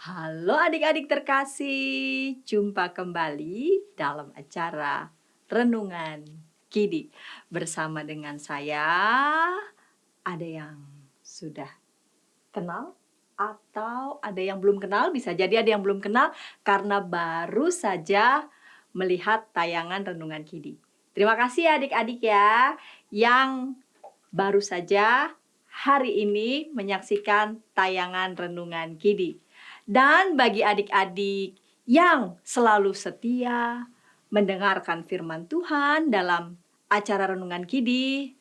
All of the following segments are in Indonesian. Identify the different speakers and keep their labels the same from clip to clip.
Speaker 1: Halo adik-adik terkasih, jumpa kembali dalam acara Renungan Kidi. Bersama dengan saya, ada yang sudah kenal atau ada yang belum kenal, bisa jadi ada yang belum kenal karena baru saja melihat tayangan Renungan Kidi. Terima kasih adik-adik ya yang baru saja hari ini menyaksikan tayangan Renungan Kidi. Dan bagi adik-adik yang selalu setia mendengarkan firman Tuhan dalam acara Renungan Kidi,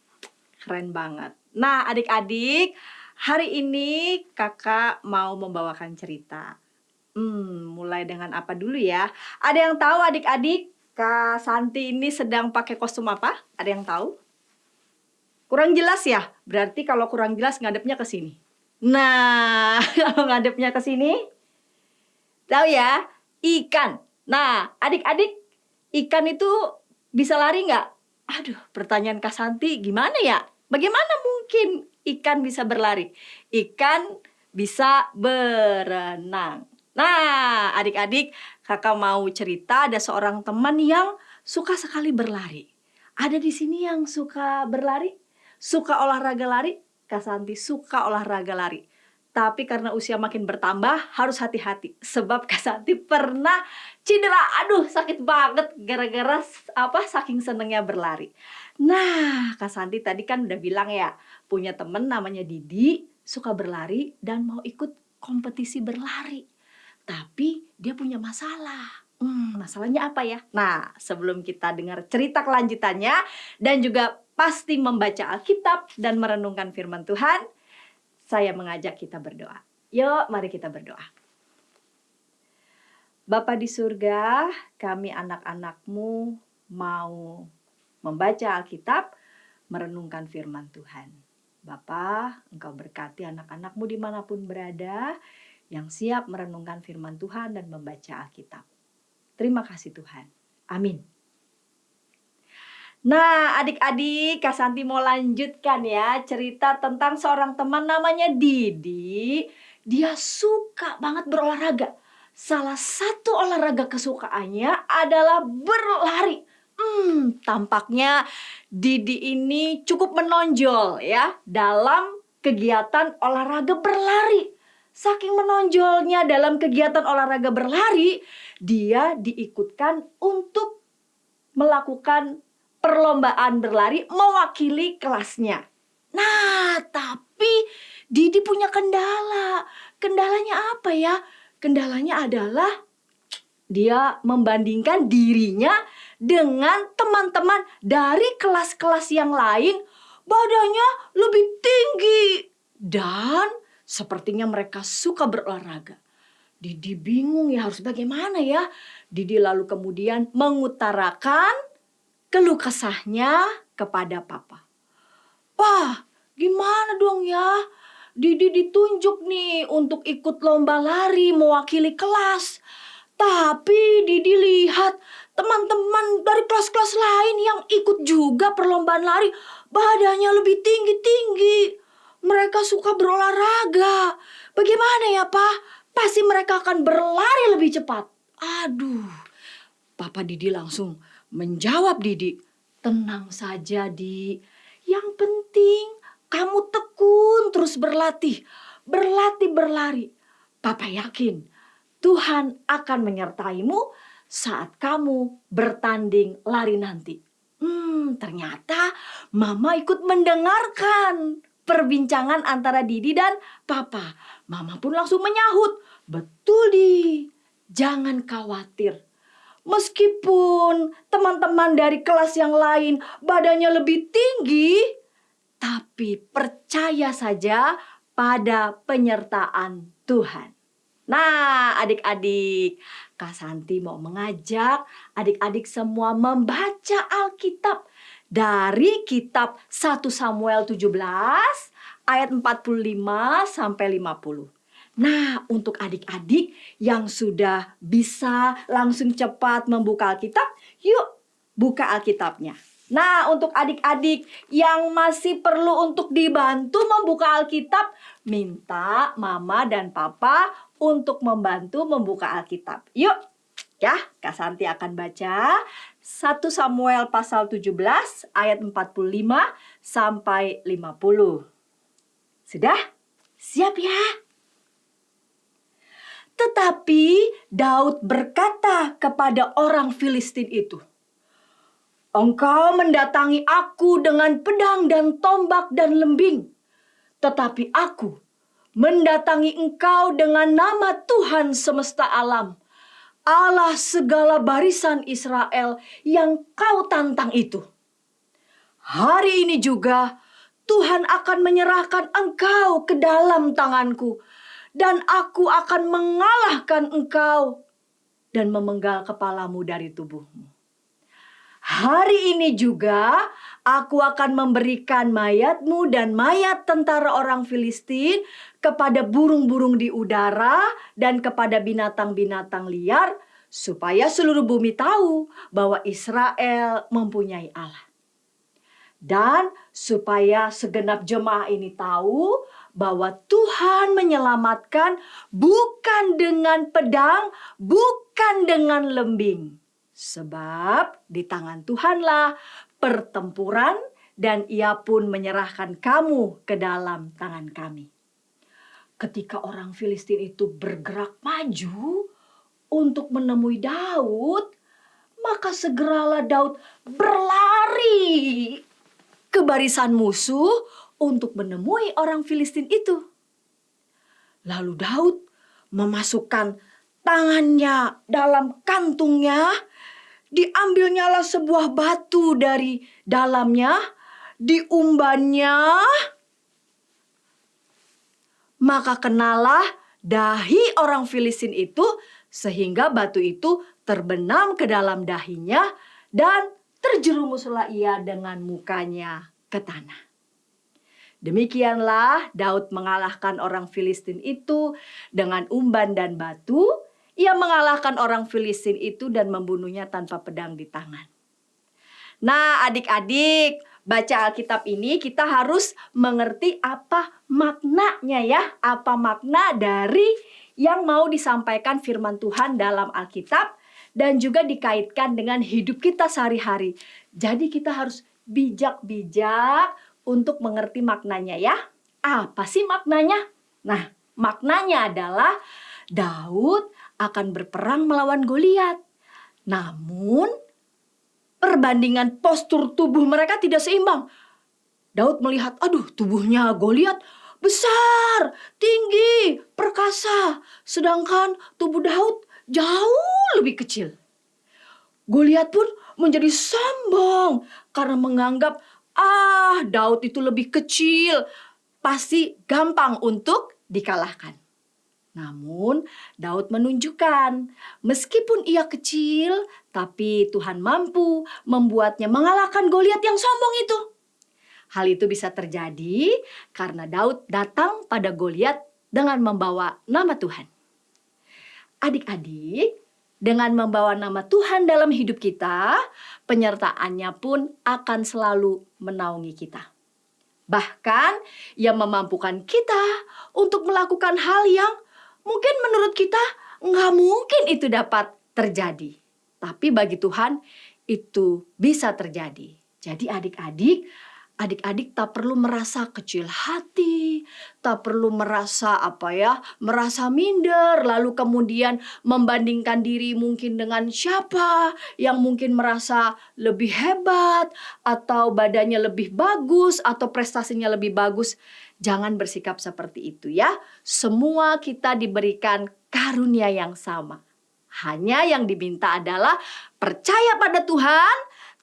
Speaker 1: keren banget. Nah adik-adik, hari ini kakak mau membawakan cerita. Mulai dengan apa dulu ya? Ada yang tahu adik-adik, Kak Santi ini sedang pakai kostum apa? Ada yang tahu? Kurang jelas ya? Berarti kalau kurang jelas ngadepnya ke sini. Nah, kalau ngadepnya ke sini, tahu ya? Ikan. Nah, adik-adik, ikan itu bisa lari nggak? Aduh, pertanyaan Kak Santi gimana ya? Bagaimana mungkin ikan bisa berlari? Ikan bisa berenang. Nah, adik-adik, kakak mau cerita ada seorang teman yang suka sekali berlari. Ada di sini yang suka berlari? Suka olahraga lari? Kak Santi suka olahraga lari. Tapi karena usia makin bertambah harus hati-hati. Sebab Kak Santi pernah cedera. Aduh sakit banget gara-gara saking senengnya berlari. Nah Kak Santi tadi kan udah bilang ya, punya temen namanya Didi, suka berlari dan mau ikut kompetisi berlari. Tapi dia punya masalah. Masalahnya apa ya? Nah, sebelum kita dengar cerita kelanjutannya dan juga pasti membaca Alkitab dan merenungkan firman Tuhan, saya mengajak kita berdoa. Yuk, mari kita berdoa. Bapa di surga, kami anak-anak-Mu mau membaca Alkitab, merenungkan firman Tuhan. Bapa, Engkau berkati anak-anak-Mu dimanapun berada, yang siap merenungkan firman Tuhan dan membaca Alkitab. Terima kasih Tuhan. Amin. Nah adik-adik, Kak Santi mau lanjutkan ya cerita tentang seorang teman namanya Didi. Dia suka banget berolahraga. Salah satu olahraga kesukaannya adalah berlari. Tampaknya Didi ini cukup menonjol ya dalam kegiatan olahraga berlari. Saking menonjolnya dalam kegiatan olahraga berlari, dia diikutkan untuk melakukan perlombaan berlari mewakili kelasnya. Nah, tapi Didi punya kendala. Kendalanya apa ya? Kendalanya adalah dia membandingkan dirinya dengan teman-teman dari kelas-kelas yang lain, badannya lebih tinggi dan sepertinya mereka suka berolahraga. Didi bingung ya harus bagaimana ya. Didi lalu kemudian mengutarakan keluh kesahnya kepada papa. Wah, gimana dong ya? Didi ditunjuk nih untuk ikut lomba lari mewakili kelas. Tapi Didi lihat teman-teman dari kelas-kelas lain yang ikut juga perlombaan lari badannya lebih tinggi-tinggi. Mereka suka berolahraga. Bagaimana ya, Pak? Pasti mereka akan berlari lebih cepat. Aduh, Papa Didi langsung menjawab Didi. Tenang saja, Di. Yang penting kamu tekun terus berlatih. Berlatih berlari. Papa yakin Tuhan akan menyertaimu saat kamu bertanding lari nanti. Ternyata Mama ikut mendengarkan perbincangan antara Didi dan Papa. Mama pun langsung menyahut, betul Di, jangan khawatir. Meskipun teman-teman dari kelas yang lain badannya lebih tinggi, tapi percaya saja pada penyertaan Tuhan. Nah, adik-adik, Kak Santi mau mengajak adik-adik semua membaca Alkitab dari kitab 1 Samuel 17 ayat 45 sampai 50. Nah, untuk adik-adik yang sudah bisa langsung cepat membuka Alkitab, yuk buka Alkitabnya. Nah, untuk adik-adik yang masih perlu untuk dibantu membuka Alkitab, minta mama dan papa untuk membantu membuka Alkitab. Yuk, ya, Kak Santi akan baca 1 Samuel pasal 17 ayat 45 sampai 50. Sudah? Siap ya? Tetapi Daud berkata kepada orang Filistin itu, "Engkau mendatangi aku dengan pedang dan tombak dan lembing, tetapi aku mendatangi engkau dengan nama Tuhan semesta alam, Allah segala barisan Israel yang kau tantang itu. Hari ini juga Tuhan akan menyerahkan engkau ke dalam tanganku, dan aku akan mengalahkan engkau dan memenggal kepalamu dari tubuhmu. Hari ini juga aku akan memberikan mayatmu dan mayat tentara orang Filistin kepada burung-burung di udara dan kepada binatang-binatang liar, supaya seluruh bumi tahu bahwa Israel mempunyai Allah. Dan supaya segenap jemaah ini tahu bahwa Tuhan menyelamatkan bukan dengan pedang, bukan dengan lembing. Sebab di tangan Tuhanlah pertempuran, dan Ia pun menyerahkan kamu ke dalam tangan kami." Ketika orang Filistin itu bergerak maju untuk menemui Daud, maka segeralah Daud berlari ke barisan musuh untuk menemui orang Filistin itu. Lalu Daud memasukkan tangannya dalam kantungnya, diambilnyalah sebuah batu dari dalamnya, diumbannya, maka kenalah dahi orang Filistin itu, sehingga batu itu terbenam ke dalam dahinya, dan terjerumuslah ia dengan mukanya ke tanah. Demikianlah Daud mengalahkan orang Filistin itu dengan umban dan batu. Ia mengalahkan orang Filistin itu dan membunuhnya tanpa pedang di tangan. Nah, adik-adik, baca Alkitab ini kita harus mengerti apa maknanya ya. Apa makna dari yang mau disampaikan firman Tuhan dalam Alkitab dan juga dikaitkan dengan hidup kita sehari-hari. Jadi kita harus bijak-bijak untuk mengerti maknanya ya. Apa sih maknanya? Nah, maknanya adalah Daud akan berperang melawan Goliat. Namun, perbandingan postur tubuh mereka tidak seimbang. Daud melihat, aduh, tubuhnya Goliat besar, tinggi, perkasa. Sedangkan tubuh Daud jauh lebih kecil. Goliat pun menjadi sombong karena menganggap, Daud itu lebih kecil, pasti gampang untuk dikalahkan. Namun Daud menunjukkan, meskipun ia kecil, tapi Tuhan mampu membuatnya mengalahkan Goliat yang sombong itu. Hal itu bisa terjadi karena Daud datang pada Goliat dengan membawa nama Tuhan. Adik-adik, dengan membawa nama Tuhan dalam hidup kita, penyertaannya pun akan selalu menaungi kita. Bahkan, Ia memampukan kita untuk melakukan hal yang mungkin menurut kita nggak mungkin itu dapat terjadi. Tapi bagi Tuhan itu bisa terjadi. Jadi adik-adik tak perlu merasa kecil hati, tak perlu merasa merasa minder, lalu kemudian membandingkan diri mungkin dengan siapa yang mungkin merasa lebih hebat, atau badannya lebih bagus, atau prestasinya lebih bagus. Jangan bersikap seperti itu ya. Semua kita diberikan karunia yang sama. Hanya yang diminta adalah percaya pada Tuhan,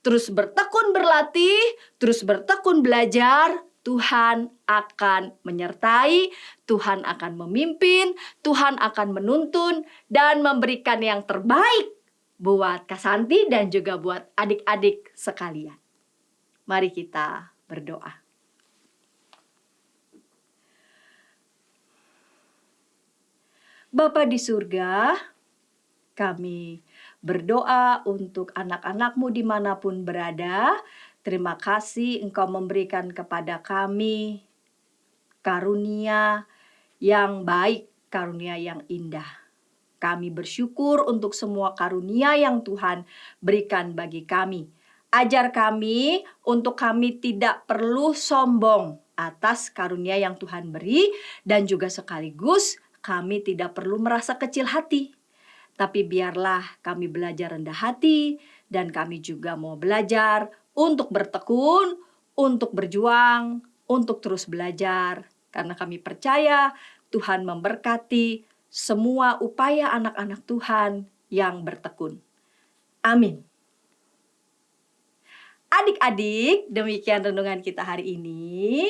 Speaker 1: terus bertekun berlatih, terus bertekun belajar. Tuhan akan menyertai, Tuhan akan memimpin, Tuhan akan menuntun dan memberikan yang terbaik buat Kak Santi dan juga buat adik-adik sekalian. Mari kita berdoa. Bapa di surga, kami berdoa untuk anak-anak-Mu dimanapun berada, Terima kasih Engkau memberikan kepada kami karunia yang baik, karunia yang indah. Kami bersyukur untuk semua karunia yang Tuhan berikan bagi kami. Ajar kami untuk kami tidak perlu sombong atas karunia yang Tuhan beri, dan juga sekaligus kami tidak perlu merasa kecil hati. Tapi biarlah kami belajar rendah hati, dan kami juga mau belajar untuk bertekun, untuk berjuang, untuk terus belajar. Karena kami percaya Tuhan memberkati semua upaya anak-anak Tuhan yang bertekun. Amin. Adik-adik, demikian renungan kita hari ini.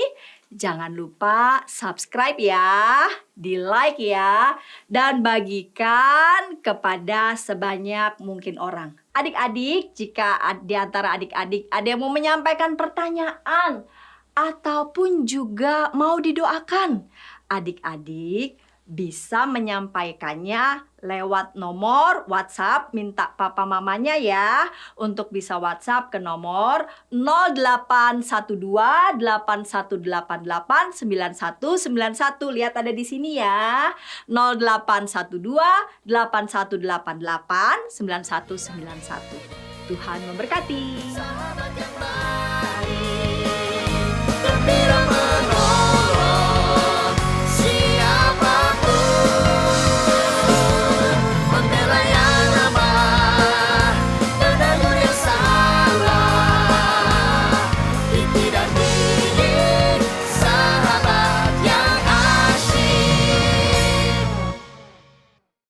Speaker 1: Jangan lupa subscribe ya, di-like ya, dan bagikan kepada sebanyak mungkin orang. Adik-adik, jika di antara adik-adik ada yang mau menyampaikan pertanyaan ataupun juga mau didoakan, adik-adik bisa menyampaikannya lewat nomor WhatsApp, minta papa mamanya ya untuk bisa WhatsApp ke nomor 081281889191. Lihat ada di sini ya. 081281889191. Tuhan memberkati.